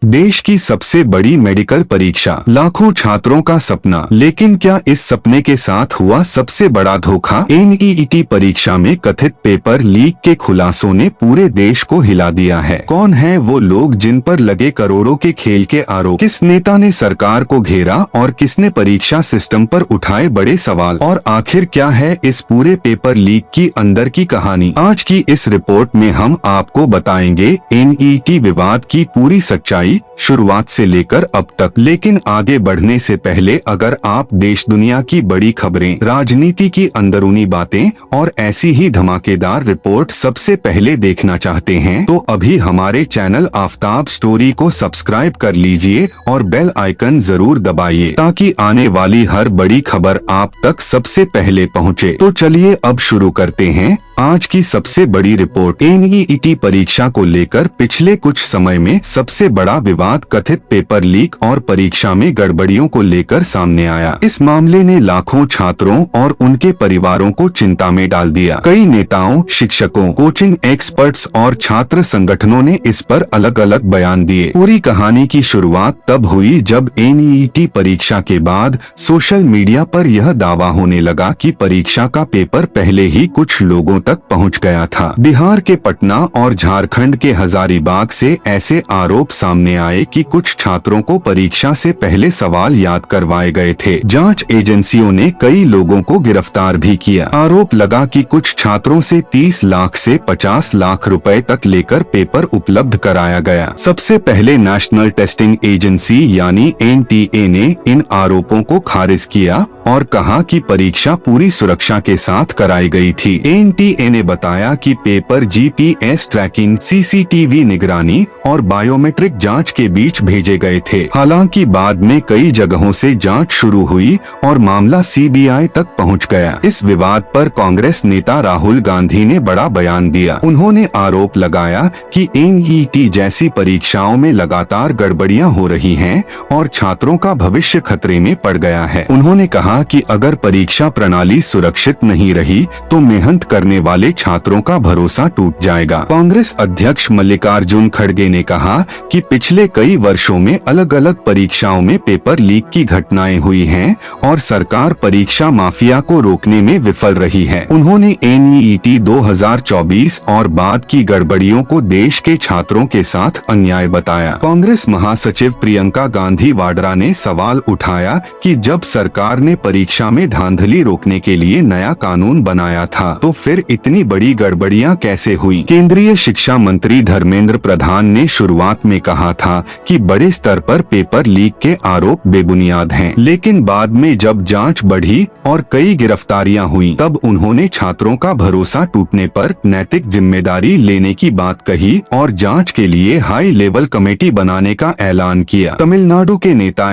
देश की सबसे बड़ी मेडिकल परीक्षा, लाखों छात्रों का सपना। लेकिन क्या इस सपने के साथ हुआ सबसे बड़ा धोखा? एनईईटी परीक्षा में कथित पेपर लीक के खुलासों ने पूरे देश को हिला दिया है। कौन है वो लोग जिन पर लगे करोड़ों के खेल के आरोप? किस नेता ने सरकार को घेरा और किसने परीक्षा सिस्टम पर उठाए बड़े सवाल? और आखिर क्या है इस पूरे पेपर लीक की अंदर की कहानी? आज की इस रिपोर्ट में हम आपको बताएंगे एनईईटी विवाद की पूरी सच्चाई, शुरुआत से लेकर अब तक। लेकिन आगे बढ़ने से पहले अगर आप देश दुनिया की बड़ी खबरें, राजनीति की अंदरूनी बातें और ऐसी ही धमाकेदार रिपोर्ट सबसे पहले देखना चाहते हैं तो अभी हमारे चैनल आफताब स्टोरी को सब्सक्राइब कर लीजिए और बेल आइकन जरूर दबाइए ताकि आने वाली हर बड़ी खबर आप तक सबसे पहले पहुंचे। तो चलिए अब शुरू करते हैं आज की सबसे बड़ी रिपोर्ट। एनईईटी परीक्षा को लेकर पिछले कुछ समय में सबसे बड़ा विवाद कथित पेपर लीक और परीक्षा में गड़बड़ियों को लेकर सामने आया। इस मामले ने लाखों छात्रों और उनके परिवारों को चिंता में डाल दिया। कई नेताओं, शिक्षकों, कोचिंग एक्सपर्ट्स और छात्र संगठनों ने इस पर अलग अलग बयान दिए। पूरी कहानी की शुरुआत तब हुई जब एनईईटी परीक्षा के बाद सोशल मीडिया पर यह दावा होने लगा कि परीक्षा का पेपर पहले ही कुछ लोगों तक पहुंच गया था। बिहार के पटना और झारखंड के हजारीबाग से ऐसे आरोप सामने आए कि कुछ छात्रों को परीक्षा से पहले सवाल याद करवाए गए थे। जांच एजेंसियों ने कई लोगों को गिरफ्तार भी किया। आरोप लगा कि कुछ छात्रों से 30 लाख से 50 लाख रुपए तक लेकर पेपर उपलब्ध कराया गया। सबसे पहले नेशनल टेस्टिंग एजेंसी यानी एनटीए ने इन आरोपों को खारिज किया और कहा कि परीक्षा पूरी सुरक्षा के साथ कराई गई थी। एनटीए ने बताया कि पेपर जीपीएस ट्रैकिंग, सीसीटीवी निगरानी और बायोमेट्रिक जांच के बीच भेजे गए थे। हालांकि बाद में कई जगहों से जांच शुरू हुई और मामला सीबीआई तक पहुंच गया। इस विवाद पर कांग्रेस नेता राहुल गांधी ने बड़ा बयान दिया। उन्होंने आरोप लगाया कि एनईईटी जैसी परीक्षाओं में लगातार गड़बड़ियां हो रही हैं और छात्रों का भविष्य खतरे में पड़ गया है। उन्होंने कहा कि अगर परीक्षा प्रणाली सुरक्षित नहीं रही तो मेहनत करने वाले छात्रों का भरोसा टूट जाएगा। कांग्रेस अध्यक्ष मल्लिकार्जुन खड़गे ने कहा कि पिछले कई वर्षों में अलग अलग परीक्षाओं में पेपर लीक की घटनाएं हुई हैं और सरकार परीक्षा माफिया को रोकने में विफल रही है। उन्होंने एनईईटी 2024 और बाद की गड़बड़ियों को देश के छात्रों के साथ अन्याय बताया। कांग्रेस महासचिव प्रियंका गांधी वाड्रा ने सवाल उठाया कि जब सरकार ने परीक्षा में धांधली रोकने के लिए नया कानून बनाया था तो फिर इतनी बड़ी गड़बड़ियां कैसे हुई? केंद्रीय शिक्षा मंत्री धर्मेंद्र प्रधान ने शुरुआत में कहा था कि बड़े स्तर पर पेपर लीक के आरोप बेबुनियाद हैं, लेकिन बाद में जब जांच बढ़ी और कई गिरफ्तारियां हुई तब उन्होंने छात्रों का भरोसा टूटने पर नैतिक जिम्मेदारी लेने की बात कही और जांच के लिए हाई लेवल कमेटी बनाने का ऐलान किया। तमिलनाडु के नेता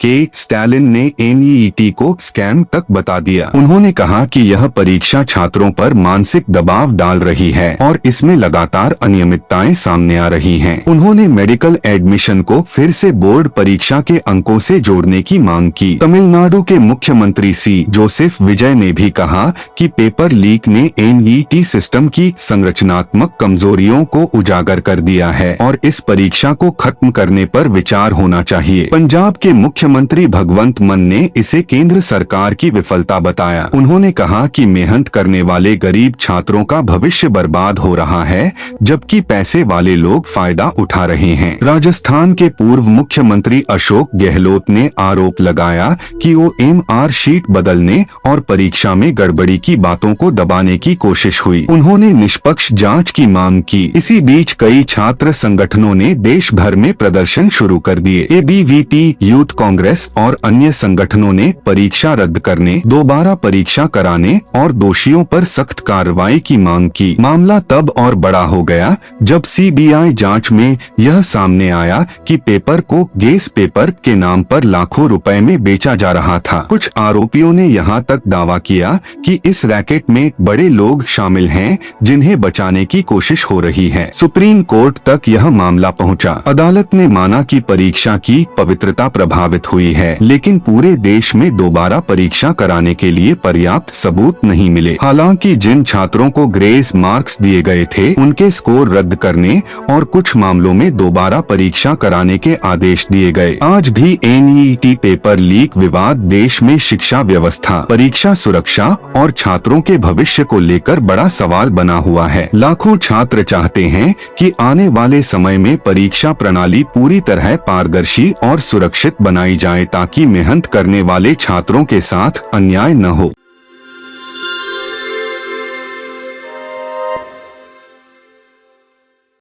के स्टालिन ने एनईईटी को स्कैम तक बता दिया। उन्होंने कहा कि यह परीक्षा छात्रों पर मानसिक दबाव डाल रही है और इसमें लगातार अनियमितताएं सामने आ रही हैं। उन्होंने मेडिकल एडमिशन को फिर से बोर्ड परीक्षा के अंकों से जोड़ने की मांग की। तमिलनाडु के मुख्यमंत्री सी जोसेफ विजय ने भी कहा कि पेपर लीक ने एनईईटी सिस्टम की संरचनात्मक कमजोरियों को उजागर कर दिया है और इस परीक्षा को खत्म करने पर विचार होना चाहिए। पंजाब के मुख्यमंत्री भगवंत मान ने इसे केंद्र सरकार की विफलता बताया। उन्होंने कहा कि मेहनत करने वाले गरीब छात्रों का भविष्य बर्बाद हो रहा है जबकि पैसे वाले लोग फायदा उठा रहे हैं। राजस्थान के पूर्व मुख्यमंत्री अशोक गहलोत ने आरोप लगाया कि ओएमआर शीट बदलने और परीक्षा में गड़बड़ी की बातों को दबाने की कोशिश हुई। उन्होंने निष्पक्ष जांच की मांग की। इसी बीच कई छात्र संगठनों ने देश भर में प्रदर्शन शुरू कर दिए। एबीवीपी, यूथ कांग्रेस और अन्य संगठनों ने परीक्षा रद्द करने, दोबारा परीक्षा कराने और दोषियों पर सख्त कार्रवाई की मांग की। मामला तब और बड़ा हो गया जब सीबीआई जांच में यह सामने आया कि पेपर को गेस पेपर के नाम पर लाखों रुपए में बेचा जा रहा था। कुछ आरोपियों ने यहां तक दावा किया कि इस रैकेट में बड़े लोग शामिल हैं जिन्हें बचाने की कोशिश हो रही है। सुप्रीम कोर्ट तक यह मामला पहुंचा। अदालत ने माना कि परीक्षा की पवित्रता प्रभावित हुई है, लेकिन पूरे देश में दोबारा परीक्षा कराने के लिए पर्याप्त सबूत नहीं मिले। हालांकि जिन छात्रों को ग्रेस मार्क्स दिए गए थे उनके स्कोर रद्द करने और कुछ मामलों में दोबारा परीक्षा कराने के आदेश दिए गए। आज भी एनईईटी पेपर लीक विवाद देश में शिक्षा व्यवस्था, परीक्षा सुरक्षा और छात्रों के भविष्य को लेकर बड़ा सवाल बना हुआ है। लाखों छात्र चाहते हैं कि आने वाले समय में परीक्षा प्रणाली पूरी तरह पारदर्शी और सुरक्षित बनाई जाए ताकि मेहनत करने वाले छात्रों के साथ अन्याय न हो।